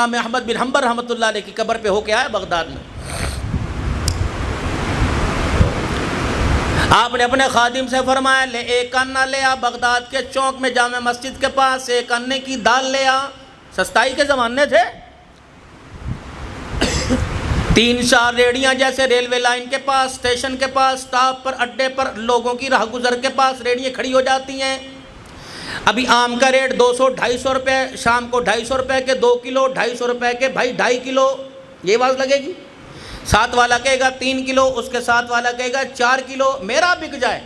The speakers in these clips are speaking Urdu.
امام احمد بن حنبل رحمۃ اللہ علیہ کی قبر پہ ہو کے آیا بغداد میں. آپ نے اپنے خادم سے فرمایا لے ایک انہ لے آ، بغداد کے چوک میں جامع مسجد کے پاس ایک انے کی دال لے آ. سستائی کے زمانے تھے. 3-4 ریڑیاں جیسے ریلوے لائن کے پاس، اسٹیشن کے پاس، سٹاپ پر، اڈے پر لوگوں کی راہ گزر کے پاس ریڑیاں کھڑی ہو جاتی ہیں. ابھی آم کا ریٹ 200-250 روپے، شام کو 250 روپے کے 2 کلو، 250 روپے کے بھائی 2.5 کلو. یہ آواز لگے گی. ساتھ والا کہے گا 3 کلو، اس کے ساتھ والا کہے گا 4 کلو، میرا بک جائے.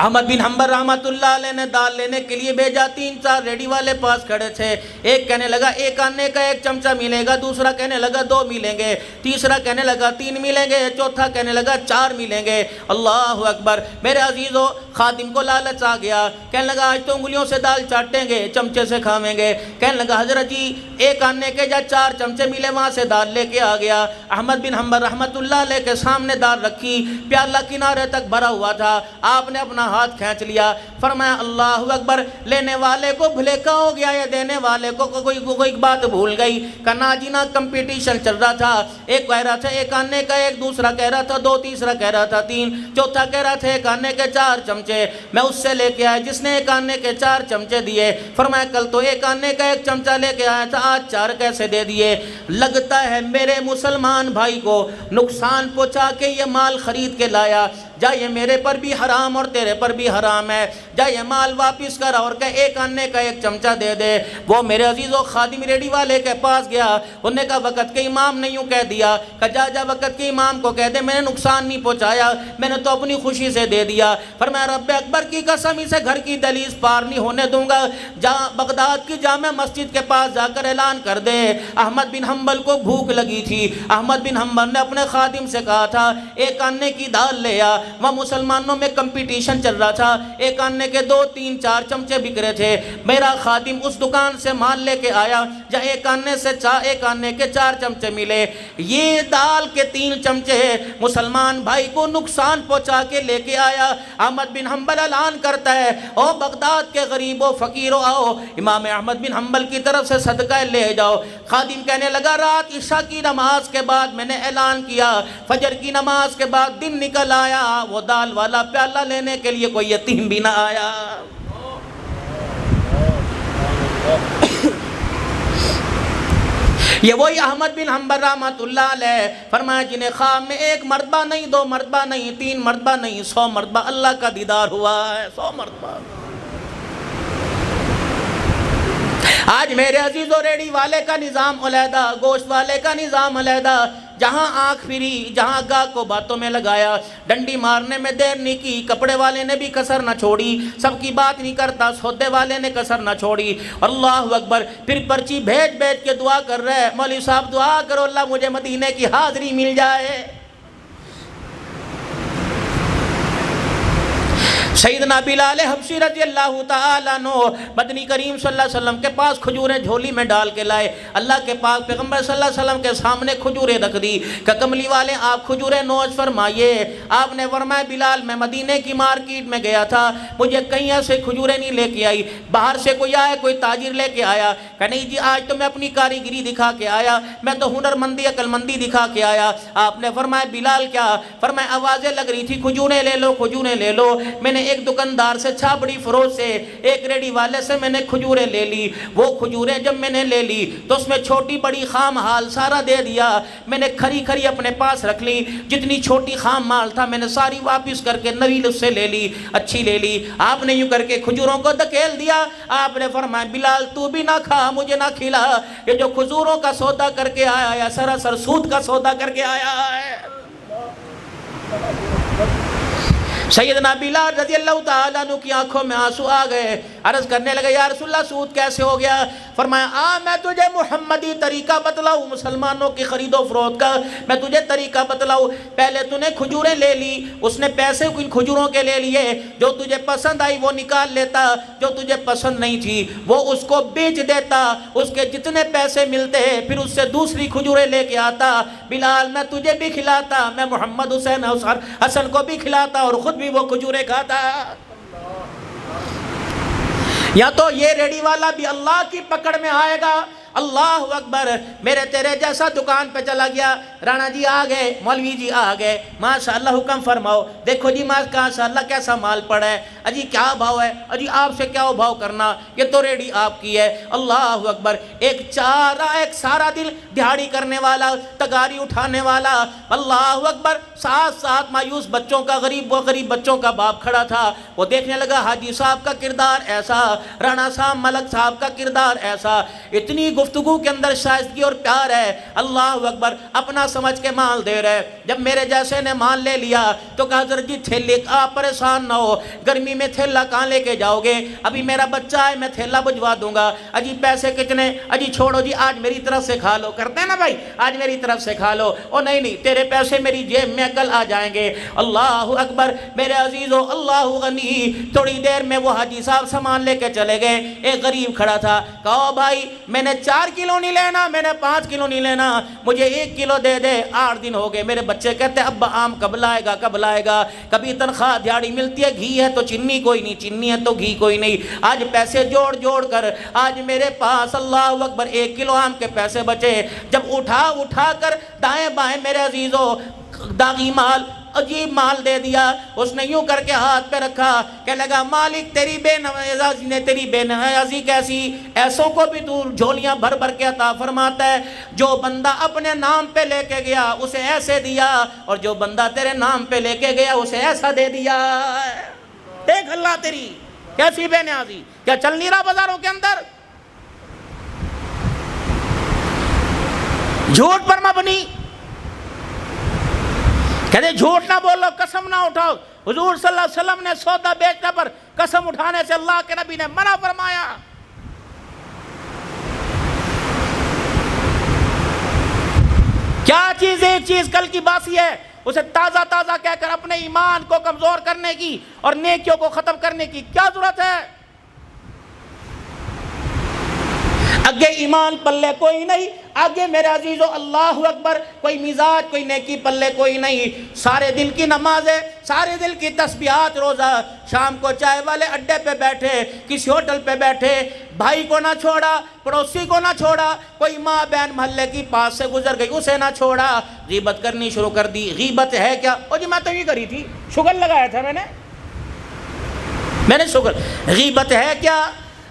احمد بن حنبل رحمۃ اللہ علیہ نے دال لینے کے لیے بھیجا. 3-4 ریڈی والے پاس کھڑے تھے. ایک کہنے لگا 1 آنے کا 1 چمچہ ملے گا، دوسرا کہنے لگا 2 ملیں گے، تیسرا کہنے لگا 3 ملیں گے، چوتھا کہنے لگا 4 ملیں گے. اللہ اکبر. میرے عزیزو، خادم کو لالچ آ گیا. کہنے لگا آج تو انگلیوں سے دال چاٹیں گے، چمچے سے کھاویں گے. کہنے لگا حضرت جی 1 آنے کے جا 4 چمچے ملے، وہاں سے دال لے کے آ گیا. احمد بن حنبل رحمۃ اللہ علیہ کے سامنے دال رکھی، پیالہ کنارے تک بھرا ہوا تھا. آپ نے اپنا ہاتھ کھینچ لیا، فرمایا اللہ اکبر. لینے والے کو بھلیکا ہو گیا، یا دینے والے کو کوئی بات بھول گئی. کنا جینا کمپٹیشن چل رہا تھا. ایک کہہ رہا تھا 1 آنے کا 1، دوسرا کہہ رہا تھا 2، تیسرا کہہ رہا تھا 3، چوتھا کہہ رہا تھا 1 آنے کے 4 چمچے. میں اس سے لے کے آیا جس نے 1 آنے کے 4 چمچے دیے. فرمایا کل تو 1 آنے کا 1 چمچہ لے کے آیا تھا، آج 4 کیسے دے دیے؟ لگتا ہے میرے مسلمان بھائی کو نقصان پہنچا کے یہ مال خرید کے لایا. جا یہ میرے پر بھی حرام اور تیرے پر بھی حرام ہے. جا یہ مال واپس کر اور کہ 1 آنے کا 1 چمچہ دے دے. وہ میرے عزیزو خادم ریڈی والے کے پاس گیا. انہوں نے کہا وقت کے امام نے یوں کہہ دیا کہ جا وقت کے امام کو کہہ دے میں نے نقصان نہیں پہنچایا، میں نے تو اپنی خوشی سے دے دیا. فرمایا رب اکبر کی قسم اسے گھر کی دہلیز پار نہیں ہونے دوں گا. بغداد کی جامع مسجد کے پاس جا کر اعلان کر دے. احمد بن حنبل کو بھوک لگی تھی. احمد بن حنبل نے اپنے خادم سے کہا تھا 1 آنے کی دال لے آ. وہاں مسلمانوں میں کمپٹیشن چل رہا تھا. 1 آنے کے 2، 3، 4 چمچے بک رہے تھے. میرا خادم اس دکان سے مال لے کے آیا جہاں 1 آنے کے 4 چمچے ملے. یہ دال کے 3 چمچے مسلمان بھائی کو نقصان پہنچا کے لے کے آیا. احمد بن حنبل اعلان کرتا ہے او بغداد کے غریبوں فقیروں آؤ، امام احمد بن حنبل کی طرف سے صدقہ لے جاؤ. خادم کہنے لگا رات عشاء کی نماز کے بعد میں نے اعلان کیا، فجر کی نماز کے بعد دن نکل آیا، وہ دال والا پیالہ لینے کے لیے کوئی یتیم بھی نہ آیا. یہ وہی احمد بن حنبل رحمۃ اللہ علیہ فرمایا جنہیں خواب میں 1 مرتبہ نہیں، 2 مرتبہ نہیں، 3 مرتبہ نہیں، 100 مرتبہ اللہ کا دیدار ہوا ہے. 100 مرتبہ. آج میرے عزیز و ریڑی والے کا نظام علیحدہ، گوشت والے کا نظام علیحدہ. جہاں آنکھ پھری، جہاں گاہ کو باتوں میں لگایا، ڈنڈی مارنے میں دیر نہیں کی. کپڑے والے نے بھی کسر نہ چھوڑی، سب کی بات نہیں کرتا، سودے والے نے کسر نہ چھوڑی. اللہ اکبر. پھر پرچی بھیج کے دعا کر رہے مولوی صاحب دعا کرو اللہ مجھے مدینے کی حاضری مل جائے. سیدنا بلال حبشی رضی اللہ تعالیٰ عنہ مدنی کریم صلی اللہ علیہ وسلم کے پاس کھجوریں جھولی میں ڈال کے لائے. اللہ کے پاک پیغمبر صلی اللہ علیہ وسلم کے سامنے کھجوریں رکھ دی کہ کملی والے آپ کھجوریں نوش فرمائیے. آپ نے فرمایا بلال میں مدینے کی مارکیٹ میں گیا تھا، مجھے کہیں سے کھجوریں نہیں لے کے آئی. باہر سے کوئی آیا، کوئی تاجر لے کے آیا کہ نہیں جی آج تو میں اپنی کاریگری دکھا کے آیا، میں تو ہنر مندی عقل مندی دکھا کے آیا. آپ نے فرمایا بلال کیا؟ فرمایا آوازیں لگ رہی تھی کھجوریں لے لو، کھجوریں لے لو. میں نے ایک دکاندار سے چھاپڑی فروش سے، ایک ریڈی والے سے میں نے کھجوریں لے لی. وہ کھجوریں جب میں نے لے لی تو اس میں چھوٹی بڑی خام حال سارا دے دیا. میں نے کھری کھری اپنے پاس رکھ لی، جتنی چھوٹی خام مال تھا میں نے ساری واپس کر کے نویل اس سے لے لی، اچھی لے لی. آپ نے یوں کر کے کھجوروں کو دھکیل دیا. آپ نے فرمایا بلال تو بھی نہ کھا، مجھے نہ کھلا. یہ جو کھجوروں کا سودا کر کے آیا یا سراسر سود کا سودا کر کے آیا ہے. سیدنا بلال رضی اللہ تعالیٰ عنہ کی آنکھوں میں آنسو آ گئے. عرض کرنے لگے یا رسول اللہ سود کیسے ہو گیا؟ فرمایا میں تجھے محمدی طریقہ بتلاؤں مسلمانوں کی خرید و فروخت کا. میں تجھے طریقہ بتلاؤں. پہلے تو نے کھجوریں لے لی، اس نے پیسے ان کھجوروں کے لے لیے. جو تجھے پسند آئی وہ نکال لیتا، جو تجھے پسند نہیں تھی وہ اس کو بیچ دیتا. اس کے جتنے پیسے ملتے پھر اس سے دوسری کھجوریں لے کے آتا. بلال میں تجھے بھی کھلاتا، میں محمد حسین حسن کو بھی کھلاتا اور خود بھی وہ کھجوریں کھاتا. یا تو یہ ریڈی والا بھی اللہ کی پکڑ میں آئے گا. اللہ اکبر. میرے تیرے جیسا دکان پہ چلا گیا, رانا جی آ گئے, مولوی جی آ گئے, ماشاءاللہ حکم فرماؤ, دیکھو جی ماشاءاللہ کیسا مال پڑا ہے, اجی کیا بھاؤ ہے, اجی آپ سے کیا بھاؤ کرنا, یہ تو ریڈی آپ کی ہے. اللہ اکبر. ایک سارا دل دہاڑی کرنے والا, تگاری اٹھانے والا, اللہ اکبر, ساتھ مایوس بچوں کا, غریب بچوں کا باپ کھڑا تھا. وہ دیکھنے لگا حاجی صاحب کا کردار ایسا, رانا صاحب ملک صاحب کا کردار ایسا, اتنی گفتگو کے اندر شائستگی اور پیار ہے. اللہ اکبر. اپنا سمجھ کے مال دے رہے. جب میرے جیسے نے مال لے لیا تو کہا حضرت جی تھیلے, آپ پریشان نہ ہو, گرمی میں تھیلا کہاں لے کے جاؤ گے, ابھی میرا بچہ ہے, میں تھیلا بھجوا دوں گا. اجی پیسے کتنے, اجی چھوڑو جی, آج میری طرف سے کھا لو, کرتے ہیں نا بھائی, آج میری طرف سے کھا لو. او نہیں, تیرے پیسے میری جیب میں کل آ جائیں گے. اللہ اکبر. میرے عزیزو, اللہ غنی. تھوڑی دیر میں وہ حاجی صاحب سامان لے کے چلے گئے. ایک غریب کھڑا تھا, کہا بھائی میں نے 4 کلو نہیں لینا, میں نے 5 کلو نہیں لینا, مجھے 1 کلو دے دے. 8 دن ہو گئے. میرے بچے کہتے ہیں ابا آم کب لائے گا, کبھی تنخواہ دیہڑی ملتی ہے, گھی ہے تو چینی کوئی نہیں, چینی ہے تو گھی کوئی نہیں. آج پیسے جوڑ کر آج میرے پاس اللہ اکبر 1 کلو آم کے پیسے بچے. جب اٹھا کر دائیں بائیں میرے عزیزو داغی مال, عجیب مال دے دیا. اس نے یوں کر کے ہاتھ پہ رکھا, کہ لگا مالک تیری بے نیازی کیسی, ایسوں کو بھی تو جھولیاں بھر کے عطا فرماتا ہے. جو بندہ اپنے نام پہ لے کے گیا اسے ایسے دیا, اور جو بندہ تیرے نام پہ لے کے گیا اسے ایسا دے دیا. دیکھ اللہ تیری کیسی بے نیازی. کیا چل نہیں رہا بازاروں کے اندر؟ جھوٹ پر مبنی. کہتے جھوٹ نہ بولو, قسم نہ اٹھاؤ. حضور صلی اللہ علیہ وسلم نے سودا بیچنے پر قسم اٹھانے سے اللہ کے نبی نے منع فرمایا. کیا چیز, ایک چیز کل کی باسی ہے, اسے تازہ کہہ کر اپنے ایمان کو کمزور کرنے کی اور نیکیوں کو ختم کرنے کی کیا ضرورت ہے؟ اگے ایمان پلے کوئی نہیں, آگے میرے عزیزو اللہ اکبر کوئی مزاج, کوئی نیکی پلے کوئی نہیں. سارے دل کی نماز ہے, سارے دل کی تسبیحات, روزہ. شام کو چائے والے اڈے پہ بیٹھے, کسی ہوٹل پہ بیٹھے, بھائی کو نہ چھوڑا, پڑوسی کو نہ چھوڑا, کوئی ماں بہن محلے کی پاس سے گزر گئی اسے نہ چھوڑا, غیبت کرنی شروع کر دی. غیبت ہے کیا؟ او جی میں تو یہ کری تھی, شگل لگایا تھا میں نے شگل. غیبت ہے کیا؟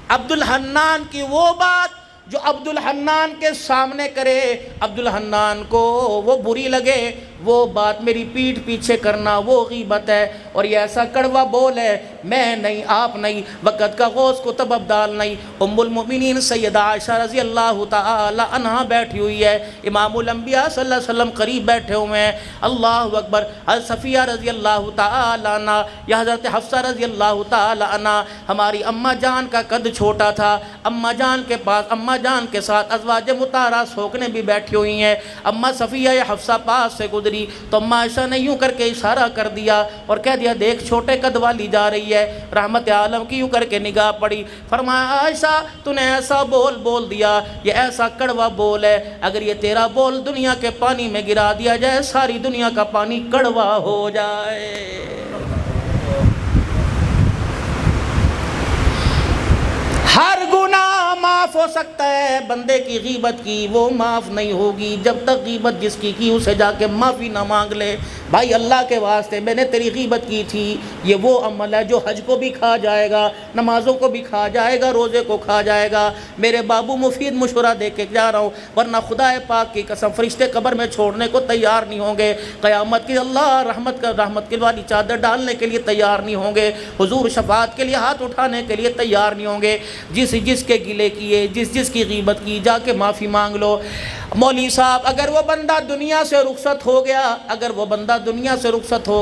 عبد الحنان کی وہ بات جو عبد الحنان کے سامنے کرے, عبد الحنان کو وہ بری لگے, وہ بات میری پیٹھ پیچھے کرنا وہ غیبت ہے. اور یہ ایسا کڑوا بول ہے, میں نہیں, آپ نہیں, وقت کا غوث کو تب ابدال نہیں. ام المؤمنین سیدہ عائشہ رضی اللہ تعالی عنہا بیٹھی ہوئی ہے, امام الانبیاء صلی اللہ علیہ وسلم قریب بیٹھے ہوئے ہیں. اللہ اکبر. حضرت صفیہ رضی اللہ تعالی عنہ یا حضرت حفصہ رضی اللہ تعالی عنہ, ہماری اماں جان کا قد چھوٹا تھا. اماں جان کے پاس, اماں جان کے ساتھ ازواج مطہرہ سوکنے بھی بیٹھی ہوئی ہیں. اماں صفیہ یا حفصہ پاس سے گزری تو اماں عائشہ نے یوں کر کے اشارہ کر دیا اور کہہ دیا دیکھ چھوٹے قد والی جا رہی ہے. رحمت عالم کی یوں کر کے نگاہ پڑی, فرمایا عائشہ تو نے ایسا بول دیا, یہ ایسا کڑوا بول ہے, اگر یہ تیرا بول دنیا کے پانی میں گرا دیا جائے ساری دنیا کا پانی کڑوا ہو جائے. ہر گناہ معاف ہو سکتا ہے, بندے کی غیبت کی وہ معاف نہیں ہوگی جب تک غیبت جس کی اسے جا کے معافی نہ مانگ لے. بھائی اللہ کے واسطے میں نے تیری غیبت کی تھی, یہ وہ عمل ہے جو حج کو بھی کھا جائے گا, نمازوں کو بھی کھا جائے گا, روزے کو کھا جائے گا. میرے بابو مفید مشورہ دے کے جا رہا ہوں, ورنہ خدا پاک کی قسم فرشتے قبر میں چھوڑنے کو تیار نہیں ہوں گے. قیامت کی اللہ رحمت کی والی چادر ڈالنے کے لیے تیار نہیں ہوں گے. حضور شفاعت کے لیے ہاتھ اٹھانے کے لیے تیار نہیں ہوں گے. جس کے گلے کیے, جس کی غیبت کی, جا کے معافی مانگ لو. مولوی صاحب اگر وہ بندہ دنیا سے رخصت ہو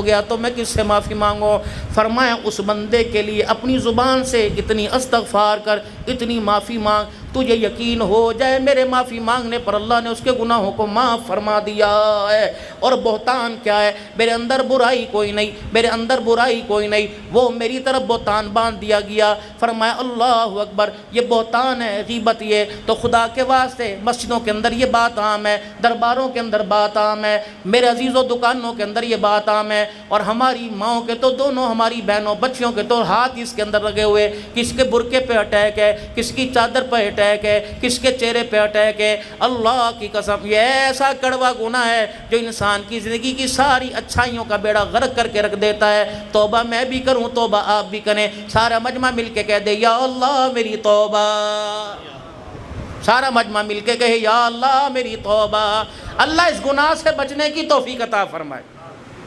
گیا تو میں کس سے معافی مانگوں؟ فرمایا اس بندے کے لیے اپنی زبان سے اتنی استغفار کر, اتنی معافی مانگ, تجھے یقین ہو جائے میرے معافی مانگنے پر اللہ نے اس کے گناہوں کو معاف فرما دیا ہے۔ اور بہتان کیا ہے؟ میرے اندر برائی کوئی نہیں، میرے اندر برائی کوئی نہیں، وہ میری طرف بہتان باندھ دیا گیا۔ فرمایا اللہ اکبر، یہ بہتان ہے، غیبت یہ تو خدا کے واسطے مسجدوں کے اندر یہ بات عام ہے، درباروں کے اندر بات عام ہے، میرے عزیزوں دکانوں کے اندر یہ بات عام ہے، اور ہماری ماؤں کے تو دونوں، ہماری بہنوں بچیوں کے تو ہاتھ اس کے اندر لگے ہوئے، کس کے برقعے پہ اٹیک ہے، کس کی چادر پہ اٹیک ہے، کس کے چہرے پہ اٹیک ہے۔ اللہ کی قسم یہ ایسا کڑوا گناہ ہے جو انسان کی زندگی کی ساری اچھائیوں کا بیڑا غرق کر کے رکھ دیتا ہے۔ توبہ میں بھی کروں، توبہ آپ بھی کریں، سارا مجمع مل کے کہہ دے یا اللہ میری توبہ، سارا مجمع مل کے کہے یا اللہ میری توبہ۔ اللہ اس گناہ سے بچنے کی توفیق عطا فرمائے۔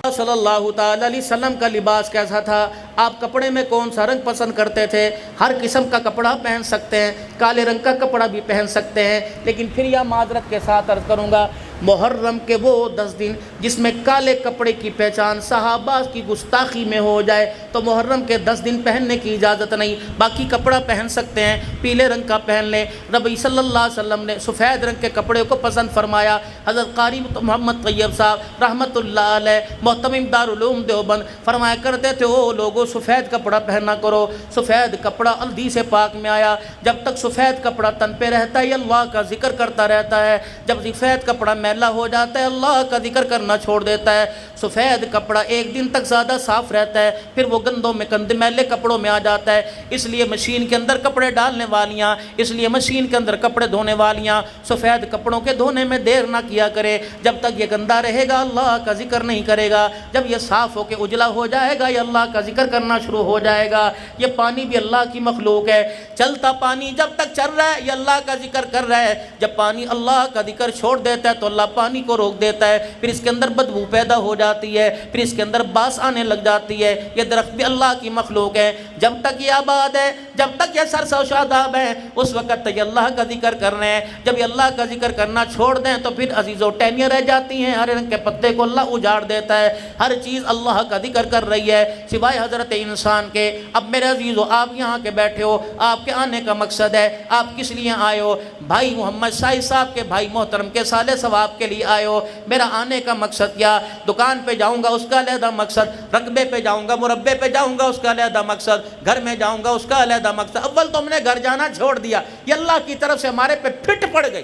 صلی اللہ تعالی علیہ وسلم کا لباس کیسا تھا؟ آپ کپڑے میں کون سا رنگ پسند کرتے تھے؟ ہر قسم کا کپڑا پہن سکتے ہیں، کالے رنگ کا کپڑا بھی پہن سکتے ہیں، لیکن پھر یہ معذرت کے ساتھ عرض کروں گا، محرم کے وہ 10 دن جس میں کالے کپڑے کی پہچان صحابہ کی گستاخی میں ہو جائے تو محرم کے 10 دن پہننے کی اجازت نہیں، باقی کپڑا پہن سکتے ہیں، پیلے رنگ کا پہن لیں۔ نبی صلی اللہ علیہ وسلم نے سفید رنگ کے کپڑے کو پسند فرمایا۔ حضرت قاری محمد طیب صاحب رحمۃ اللہ علیہ محتمم دارالعلوم دیوبند فرمایا کرتے تھے او لوگوں سفید کپڑا پہنا کرو۔ سفید کپڑا حدیث پاک میں آیا جب تک سفید کپڑا تن پہ رہتا ہے اللہ کا ذکر کرتا رہتا ہے، جب سفید کپڑا میلا ہو جاتا ہے اللہ کا ذکر کرنا چھوڑ دیتا ہے۔ سفید کپڑا ایک دن تک زیادہ صاف رہتا ہے، پھر وہ گندوں میں گندے میلے کپڑوں میں آ جاتا ہے، اس لیے مشین کے اندر کپڑے ڈالنے والیاں، اس لیے مشین کے اندر کپڑے دھونے والیاں سفید کپڑوں کے دھونے میں دیر نہ کیا کرے۔ جب تک یہ گندا رہے گا اللہ کا ذکر نہیں کرے گا، جب یہ صاف ہو کے اجلا ہو جائے گا یہ اللہ کا ذکر کرنا شروع ہو جائے گا۔ یہ پانی بھی اللہ کی مخلوق ہے، چلتا پانی جب تک چل رہا ہے یہ اللہ کا ذکر کر رہا ہے، جب پانی اللہ کا ذکر چھوڑ دیتا ہے تو اللہ پانی کو روک دیتا ہے، پھر اس کے اندر بدبو پیدا ہو جاتی ہے، پھر اس کے اندر باس آنے لگ جاتی ہے۔ یہ درخت بھی اللہ کی مخلوق ہے، جب تک یہ آباد ہے، جب تک یہ سرسبز و شاداب ہے اس وقت تک یہ اللہ کا ذکر کر رہے ہیں۔ جب یہ اللہ کا ذکر کرنا چھوڑ دیں تو پھر عزیزو ٹہنیاں رہ جاتی ہیں، ہرے رنگ کے پتے کو اللہ اجاڑ دیتا ہے، ہر چیز اللہ کا ذکر کر رہی ہے سوائے حضرت انسان کے۔ اب میرے عزیزو آپ یہاں کے بیٹھے ہو، آپ کے آنے کا مقصد ہے، آپ کس لیے آئے ہو؟ بھائی محمد شاہد صاحب کے بھائی محترم کے سالے ثواب کے لیے آئے ہو۔ میرا آنے کا مقصد کیا؟ دکان پہ جاؤں گا اس کا علیحدہ مقصد، رقبے پہ جاؤں گا مربے پہ جاؤں گا اس کا علیحدہ مقصد، گھر میں جاؤں گا اس کا علیحدہ مقصد۔ اول تو ہم نے گھر جانا چھوڑ دیا، یہ اللہ کی طرف سے ہمارے پہ پھٹ پڑ گئی۔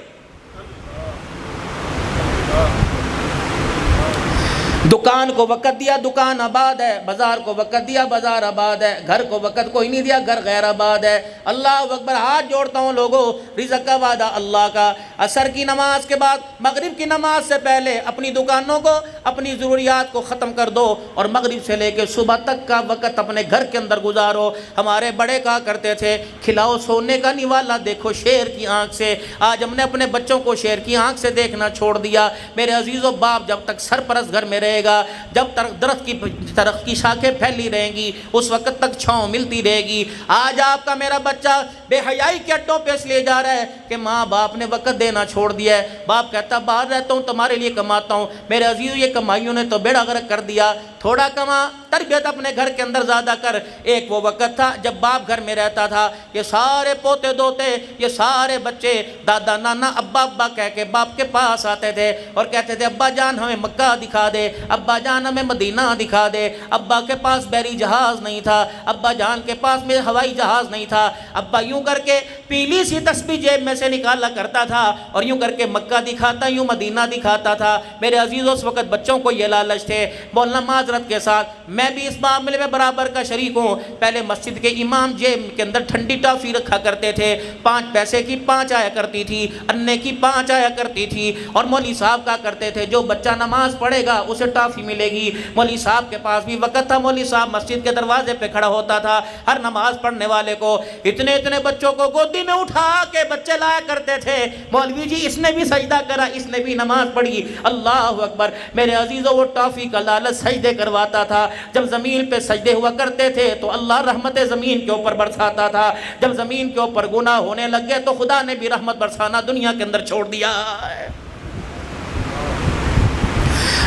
دکان کو وقت دیا دکان آباد ہے، بازار کو وقت دیا بازار آباد ہے، گھر کو وقت کوئی نہیں دیا گھر غیر آباد ہے۔ اللہ اکبر، ہاتھ جوڑتا ہوں لوگوں، رزق کا وعدہ اللہ کا۔ عصر کی نماز کے بعد مغرب کی نماز سے پہلے اپنی دکانوں کو، اپنی ضروریات کو ختم کر دو اور مغرب سے لے کے صبح تک کا وقت اپنے گھر کے اندر گزارو۔ ہمارے بڑے کہا کرتے تھے کھلاؤ سونے کا نوالا دیکھو شیر کی آنکھ سے۔ آج ہم نے اپنے بچوں کو شیر کی آنکھ سے دیکھنا چھوڑ دیا۔ میرے عزیزو باپ جب تک سرپرست گھر میں رہے گا، جب درخت کی شاخیں پھیلی رہیں گی اس وقت تک چھاؤں ملتی رہے گی۔ آج آپ کا میرا بچہ بے حیائی کے اڈوں پہ اس لیے جا رہا ہے کہ ماں باپ نے وقت دینا چھوڑ دیا ہے۔ باپ کہتا باہر رہتا ہوں تمہارے لیے کماتا ہوں، میرے عزیزو یہ کمائیوں نے تو بیڑا غرق کر دیا۔ تھوڑا کما، تربیت اپنے گھر کے اندر زیادہ کر۔ ایک وہ وقت تھا جب باپ گھر میں رہتا تھا، یہ سارے پوتے دوتے، یہ سارے بچے دادا نانا ابا ابا کہہ کے باپ کے پاس آتے تھے اور کہتے تھے ابا جان ہمیں مکہ دکھا دے، ابا جان ہمیں مدینہ دکھا دے۔ ابا کے پاس بحری جہاز نہیں تھا، ابا جان کے پاس میں ہوائی جہاز نہیں تھا۔ ابا یوں کر کے پیلی سی تسبیح جیب میں سے نکالا کرتا تھا اور یوں کر کے مکہ دکھاتا، یوں مدینہ دکھاتا تھا۔ میرے عزیزوں اس وقت بچوں کو یہ لالچ تھے۔ بولنا معذرت کے ساتھ میں بھی اس معاملے میں برابر کا شریک ہوں۔ پہلے مسجد کے امام جیب کے اندر ٹھنڈی ٹافی رکھا کرتے تھے، 5 پیسے کی 5 آیا کرتی تھی، انے کی 5 آیا کرتی تھی، اور مولوی صاحب کہا کرتے تھے جو بچہ نماز پڑھے گا اسے ٹافی ملے گی۔ مولوی صاحب کے پاس بھی وقت تھا، مولوی صاحب مسجد کے دروازے پہ کھڑا ہوتا تھا، ہر نماز پڑھنے والے کو اتنے بچوں کو گودی میں اٹھا کے بچے لایا کرتے تھے۔ مولوی جی اس نے بھی سجدہ کرا، اس نے بھی نماز پڑھی، اللہ اکبر۔ میرے عزیزوں وہ ٹافی کا لالچ سجدے کرواتا تھا۔ جب زمین پہ سجدے ہوا کرتے تھے تو اللہ رحمت زمین کے اوپر برساتا تھا، جب زمین کے اوپر گناہ ہونے لگ گئے تو خدا نے بھی رحمت برسانا دنیا کے اندر چھوڑ دیا ہے۔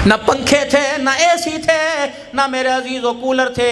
نہ پنکھے تھے، نہ اے سی تھے، نہ میرے عزیزو کولر تھے،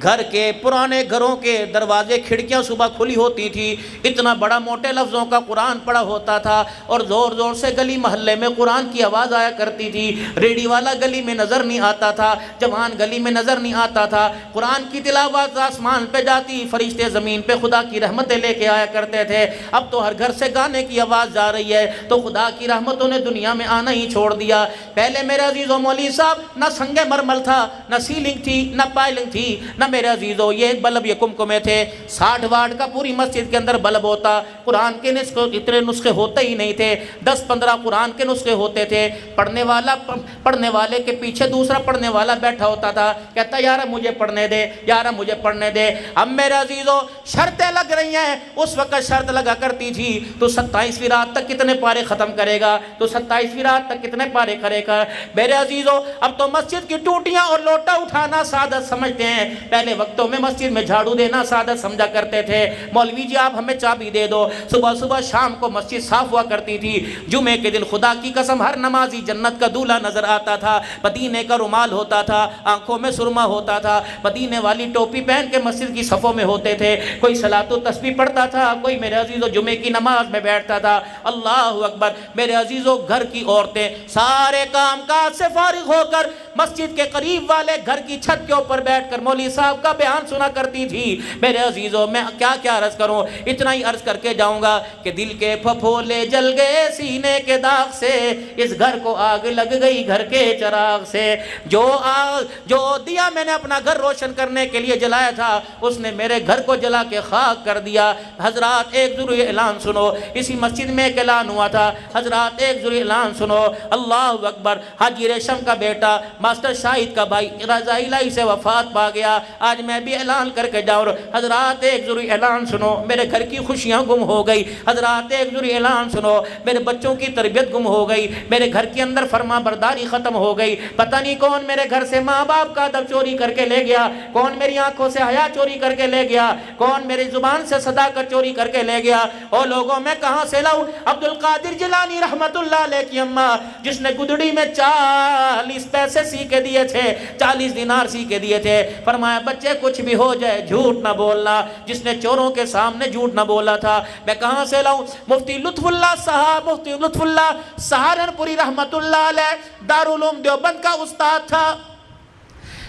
گھر کے پرانے گھروں کے دروازے کھڑکیاں صبح کھلی ہوتی تھی، اتنا بڑا موٹے لفظوں کا قرآن پڑھا ہوتا تھا، اور زور زور سے گلی محلے میں قرآن کی آواز آیا کرتی تھی۔ ریڈی والا گلی میں نظر نہیں آتا تھا، جوان گلی میں نظر نہیں آتا تھا، قرآن کی تلاوت آسمان پہ جاتی، فرشتے زمین پہ خدا کی رحمتیں لے کے آیا کرتے تھے۔ اب تو ہر گھر سے گانے کی آواز جا رہی ہے، تو خدا کی رحمتوں نے دنیا میں آنا ہی چھوڑ دیا۔ پہلے میرے عزیزو مولوی صاحب نہ سنگ مرمل تھا، نہ سیلنگ تھی، نہ پائلنگ تھی، نہ میرے عزیزو یہ بلب یہ کمکمے تھے۔ 60 واٹ کا پوری مسجد کے اندر بلب ہوتا، قرآن کے اتنے نسخے ہوتے ہی نہیں تھے، 10-15 قرآن کے نسخے ہوتے تھے۔ پڑھنے والے کے پیچھے دوسرا پڑھنے والا بیٹھا ہوتا تھا، کہتا یارا مجھے پڑھنے دے، یارا مجھے پڑھنے دے۔ اب میرے عزیزو شرطیں لگ رہی ہیں، اس وقت شرط لگا کرتی تھی تو 27ویں رات تک کتنے پارے ختم کرے گا، تو 27ویں رات تک کتنے پارے کرے گا۔ میرے عزیزو اب تو مسجد کی ٹوٹیاں اور لوٹا اٹھانا سعادت سمجھتے ہیں، پہلے وقتوں میں مسجد میں جھاڑو دینا سعادت سمجھا کرتے تھے۔ مولوی جی آپ ہمیں چابی دے دو، صبح صبح شام کو مسجد صاف ہوا کرتی تھی۔ جمعے کے دن خدا کی قسم ہر نمازی جنت کا دولہا نظر آتا تھا، مدینے کا رومال ہوتا تھا، آنکھوں میں سرما ہوتا تھا، مدینے والی ٹوپی پہن کے مسجد کی صفوں میں ہوتے تھے، کوئی صلاۃ و تسبیح پڑھتا تھا، کوئی میرے عزیزو جمعے کی نماز میں بیٹھتا تھا۔ اللہ اکبر۔ میرے عزیزو گھر کی عورتیں سارے کام کاج سے فارغ ہو کر مسجد کے قریب والے گھر کی چھت کے اوپر بیٹھ کر مولوی صاحب کا بیان سنا کرتی تھی۔ میرے عزیزو میں کیا کیا عرض کروں، اتنا ہی عرض کر کے جاؤں گا کہ دل کے پھپھولے جل گئے سینے کے داغ سے، اس گھر کو آگ لگ گئی گھر کے چراغ سے۔ جو دیا میں نے اپنا گھر روشن کرنے کے لیے جلایا تھا، اس نے میرے گھر کو جلا کے خاک کر دیا۔ حضرات ایک ضروری اعلان سنو، اسی مسجد میں ایک اعلان ہوا تھا، حضرات ایک ضروری اعلان سنو۔ اللہ اکبر۔ حاجی ریشم کا بیٹا ماسٹر شاہد کا بھائی رضا الہی سے وفات پا گیا۔ آج میں بھی اعلان کر کے جاؤں، حضرات ایک ضروری اعلان سنو، میرے گھر کی خوشیاں گم ہو گئی۔ حضرات ایک ضروری اعلان سنو، میرے بچوں کی تربیت گم ہو گئی، میرے گھر کے اندر فرما برداری ختم ہو گئی۔ پتہ نہیں کون میرے گھر سے ماں باپ کا ادب چوری کر کے لے گیا، کون میری آنکھوں سے حیا چوری کر کے لے گیا، کون میری زبان سے صداقت چوری کر کے لے گیا۔ او لوگوں میں کہاں سے لاؤں؟ عبد القادر جیلانی رحمت اللہ علیہ کی اماں، جس نے گدڑی میں 40 پیسے سی کے دیے تھے، 40 دینار سی کے دیے تھے، فرمایا بچے کچھ بھی ہو جائے جھوٹ نہ بولنا، جس نے چوروں کے سامنے جھوٹ نہ بولا تھا۔ میں کہاں سے لاؤں؟ مفتی لطف اللہ صاحب، مفتی لطف اللہ سہارنپوری رحمت اللہ علیہ دارالعلوم دیوبند کا استاد تھا۔